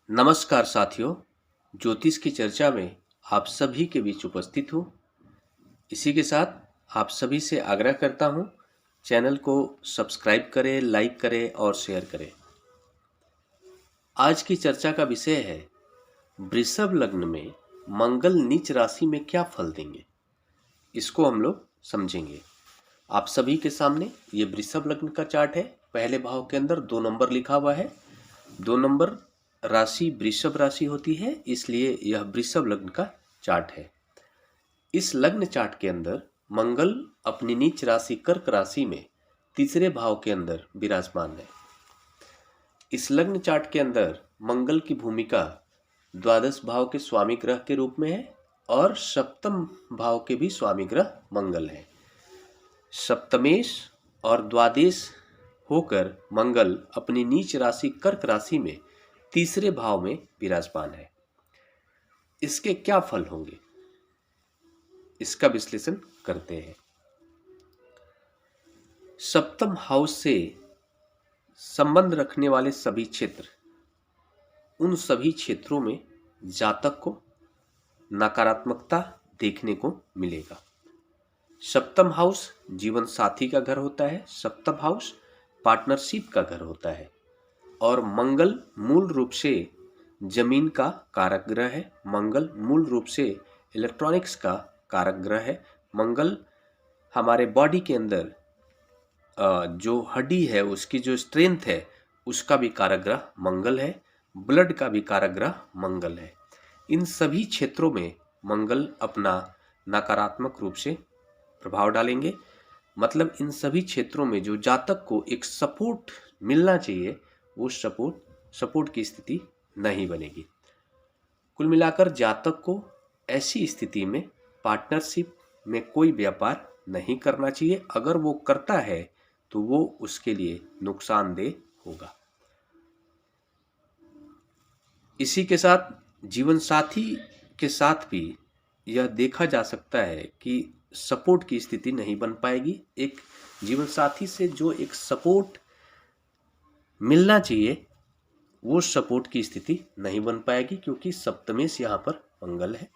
नमस्कार साथियों, ज्योतिष की चर्चा में आप सभी के बीच उपस्थित हूँ। इसी के साथ आप सभी से आग्रह करता हूँ, चैनल को सब्सक्राइब करें, लाइक करें और शेयर करें। आज की चर्चा का विषय है वृषभ लग्न में मंगल नीच राशि में क्या फल देंगे। इसको हम लोग समझेंगे। आप सभी के सामने ये वृषभ लग्न का चार्ट है। पहले भाव के अंदर 2 नंबर लिखा हुआ है। 2 नंबर राशि वृषभ राशि होती है, इसलिए यह वृषभ लग्न का चार्ट है। इस लग्न चार्ट के अंदर मंगल अपनी नीच राशि कर्क राशि में तीसरे भाव के अंदर विराजमान है। इस लग्न चार्ट के अंदर मंगल की भूमिका द्वादश भाव के स्वामी ग्रह के रूप में है और सप्तम भाव के भी स्वामी ग्रह मंगल है। सप्तमेश और द्वादश होकर मंगल अपनी नीच राशि कर्क राशि में तीसरे भाव में विराजमान है। इसके क्या फल होंगे, इसका विश्लेषण करते हैं। सप्तम हाउस से संबंध रखने वाले सभी क्षेत्र, उन सभी क्षेत्रों में जातक को नकारात्मकता देखने को मिलेगा। सप्तम हाउस जीवन साथी का घर होता है। सप्तम हाउस पार्टनरशिप का घर होता है और मंगल मूल रूप से जमीन का कारक ग्रह है। मंगल मूल रूप से इलेक्ट्रॉनिक्स का कारक ग्रह है। मंगल हमारे बॉडी के अंदर जो हड्डी है, उसकी जो स्ट्रेंथ है, उसका भी कारक ग्रह मंगल है। ब्लड का भी कारक ग्रह मंगल है। इन सभी क्षेत्रों में मंगल अपना नकारात्मक रूप से प्रभाव डालेंगे। मतलब इन सभी क्षेत्रों में जो जातक को एक सपोर्ट मिलना चाहिए, वो सपोर्ट की स्थिति नहीं बनेगी। कुल मिलाकर जातक को ऐसी स्थिति में पार्टनरशिप में कोई व्यापार नहीं करना चाहिए। अगर वो करता है तो वो उसके लिए नुकसानदेह होगा। इसी के साथ जीवन साथी के साथ भी यह देखा जा सकता है कि सपोर्ट की स्थिति नहीं बन पाएगी। एक जीवन साथी से जो एक सपोर्ट मिलना चाहिए, वो सपोर्ट की स्थिति नहीं बन पाएगी, क्योंकि सप्तमेश यहाँ पर मंगल है।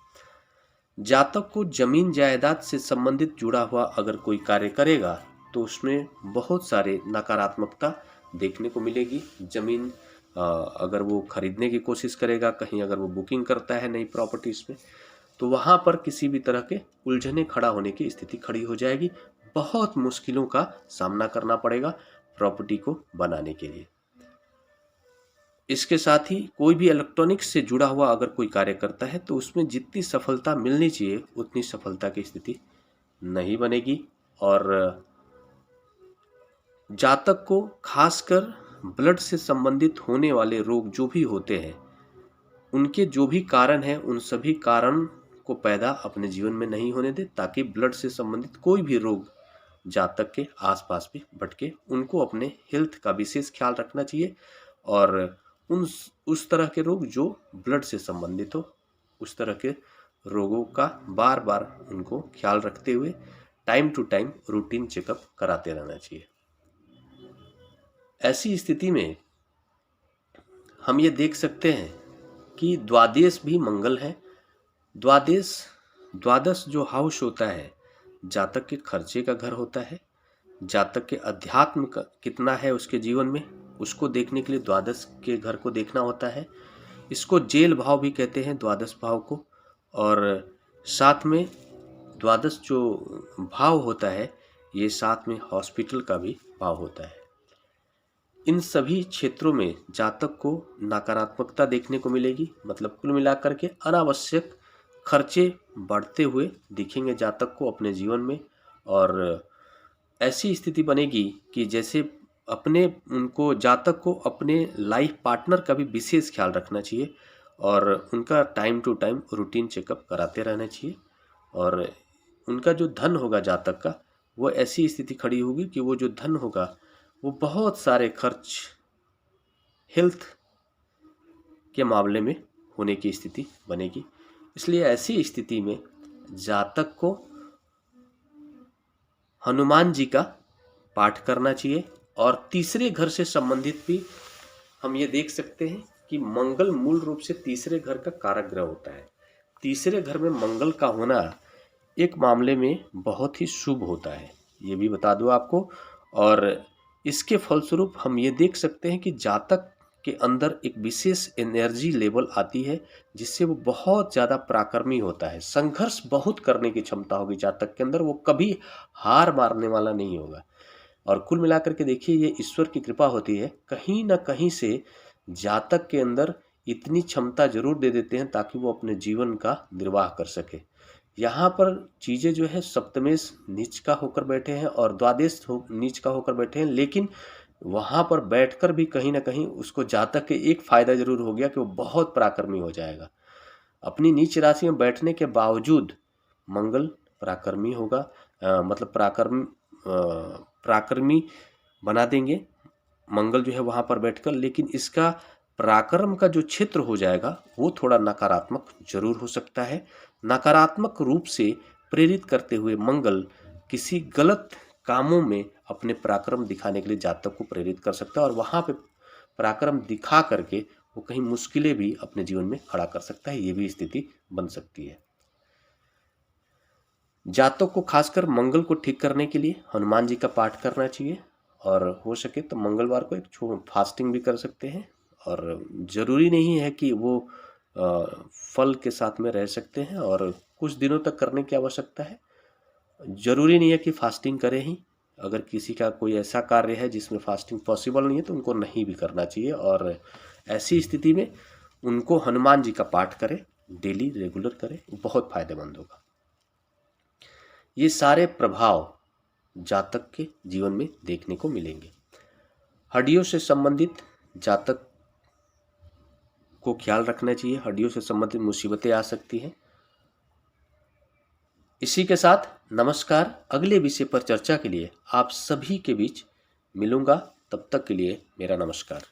जातक को जमीन जायदाद से संबंधित जुड़ा हुआ अगर कोई कार्य करेगा तो उसमें बहुत सारे नकारात्मकता देखने को मिलेगी। जमीन अगर वो खरीदने की कोशिश करेगा, कहीं अगर वो बुकिंग करता है नई प्रॉपर्टीज में, तो वहाँ पर किसी भी तरह के उलझने खड़ा होने की स्थिति खड़ी हो जाएगी। बहुत मुश्किलों का सामना करना पड़ेगा प्रॉपर्टी को बनाने के लिए। इसके साथ ही कोई भी इलेक्ट्रॉनिक्स से जुड़ा हुआ अगर कोई कार्य करता है तो उसमें जितनी सफलता मिलनी चाहिए उतनी सफलता की स्थिति नहीं बनेगी। और जातक को खासकर ब्लड से संबंधित होने वाले रोग जो भी होते हैं, उनके जो भी कारण हैं, उन सभी कारण को पैदा अपने जीवन में नहीं होने दे, ताकि ब्लड से संबंधित कोई भी रोग जातक के आसपास भी भटके। उनको अपने हेल्थ का विशेष ख्याल रखना चाहिए और उस तरह के रोग जो ब्लड से संबंधित हो, उस तरह के रोगों का बार बार उनको ख्याल रखते हुए time to time routine checkup कराते रहना चाहिए। ऐसी स्थिति में हम ये देख सकते हैं कि द्वादश भी मंगल है। द्वादश जो हाउस होता है, जातक के खर्चे का घर होता है। जातक के अध्यात्म का कितना है उसके जीवन में, उसको देखने के लिए द्वादश के घर को देखना होता है। इसको जेल भाव भी कहते हैं, द्वादश भाव को। और साथ में द्वादश जो भाव होता है, ये साथ में हॉस्पिटल का भी भाव होता है। इन सभी क्षेत्रों में जातक को नकारात्मकता देखने को मिलेगी। मतलब कुल मिलाकर के अनावश्यक खर्चे बढ़ते हुए दिखेंगे जातक को अपने जीवन में। और ऐसी स्थिति बनेगी कि जैसे उनको जातक को अपने लाइफ पार्टनर का भी विशेष ख्याल रखना चाहिए और उनका time to time routine checkup कराते रहना चाहिए। और उनका जो धन होगा जातक का, वो ऐसी स्थिति खड़ी होगी कि वो जो धन होगा वो बहुत सारे खर्च हेल्थ के मामले में होने की स्थिति बनेगी। इसलिए ऐसी स्थिति में जातक को हनुमान जी का पाठ करना चाहिए। और तीसरे घर से संबंधित भी हम ये देख सकते हैं कि मंगल मूल रूप से तीसरे घर का कारक ग्रह होता है। तीसरे घर में मंगल का होना एक मामले में बहुत ही शुभ होता है, ये भी बता दूं आपको। और इसके फलस्वरूप हम ये देख सकते हैं कि जातक के अंदर एक विशेष एनर्जी लेवल आती है, जिससे वो बहुत ज़्यादा पराक्रमी होता है। संघर्ष बहुत करने की क्षमता होगी जातक के अंदर, वो कभी हार मारने वाला नहीं होगा। और कुल मिलाकर के देखिए, ये ईश्वर की कृपा होती है, कहीं ना कहीं से जातक के अंदर इतनी क्षमता जरूर दे देते हैं ताकि वो अपने जीवन का निर्वाह कर सके। यहाँ पर चीज़ें जो है सप्तमेश नीच का होकर बैठे हैं और द्वादश नीच का होकर बैठे हैं, लेकिन वहाँ पर बैठकर भी कहीं ना कहीं उसको जातक के एक फायदा जरूर हो गया कि वो बहुत पराक्रमी हो जाएगा। अपनी नीच राशि में बैठने के बावजूद मंगल पराक्रमी होगा, मतलब पराक्रमी बना देंगे मंगल जो है वहाँ पर बैठकर। लेकिन इसका पराक्रम का जो क्षेत्र हो जाएगा वो थोड़ा नकारात्मक जरूर हो सकता है। नकारात्मक रूप से प्रेरित करते हुए मंगल किसी गलत कामों में अपने पराक्रम दिखाने के लिए जातक को प्रेरित कर सकता है, और वहाँ पे पराक्रम दिखा करके वो कहीं मुश्किलें भी अपने जीवन में खड़ा कर सकता है, ये भी स्थिति बन सकती है। जातक को खासकर मंगल को ठीक करने के लिए हनुमान जी का पाठ करना चाहिए, और हो सके तो मंगलवार को एक फास्टिंग भी कर सकते हैं। और ज़रूरी नहीं है कि वो फल के साथ में रह सकते हैं, और कुछ दिनों तक करने की आवश्यकता है। ज़रूरी नहीं है कि फास्टिंग करें ही। अगर किसी का कोई ऐसा कार्य है जिसमें फास्टिंग पॉसिबल नहीं है तो उनको नहीं भी करना चाहिए, और ऐसी स्थिति में उनको हनुमान जी का पाठ करें, डेली रेगुलर करें, बहुत फायदेमंद होगा। ये सारे प्रभाव जातक के जीवन में देखने को मिलेंगे। हड्डियों से संबंधित जातक को ख्याल रखना चाहिए, हड्डियों से संबंधित मुसीबतें आ सकती हैं। इसी के साथ नमस्कार। अगले विषय पर चर्चा के लिए आप सभी के बीच मिलूंगा, तब तक के लिए मेरा नमस्कार।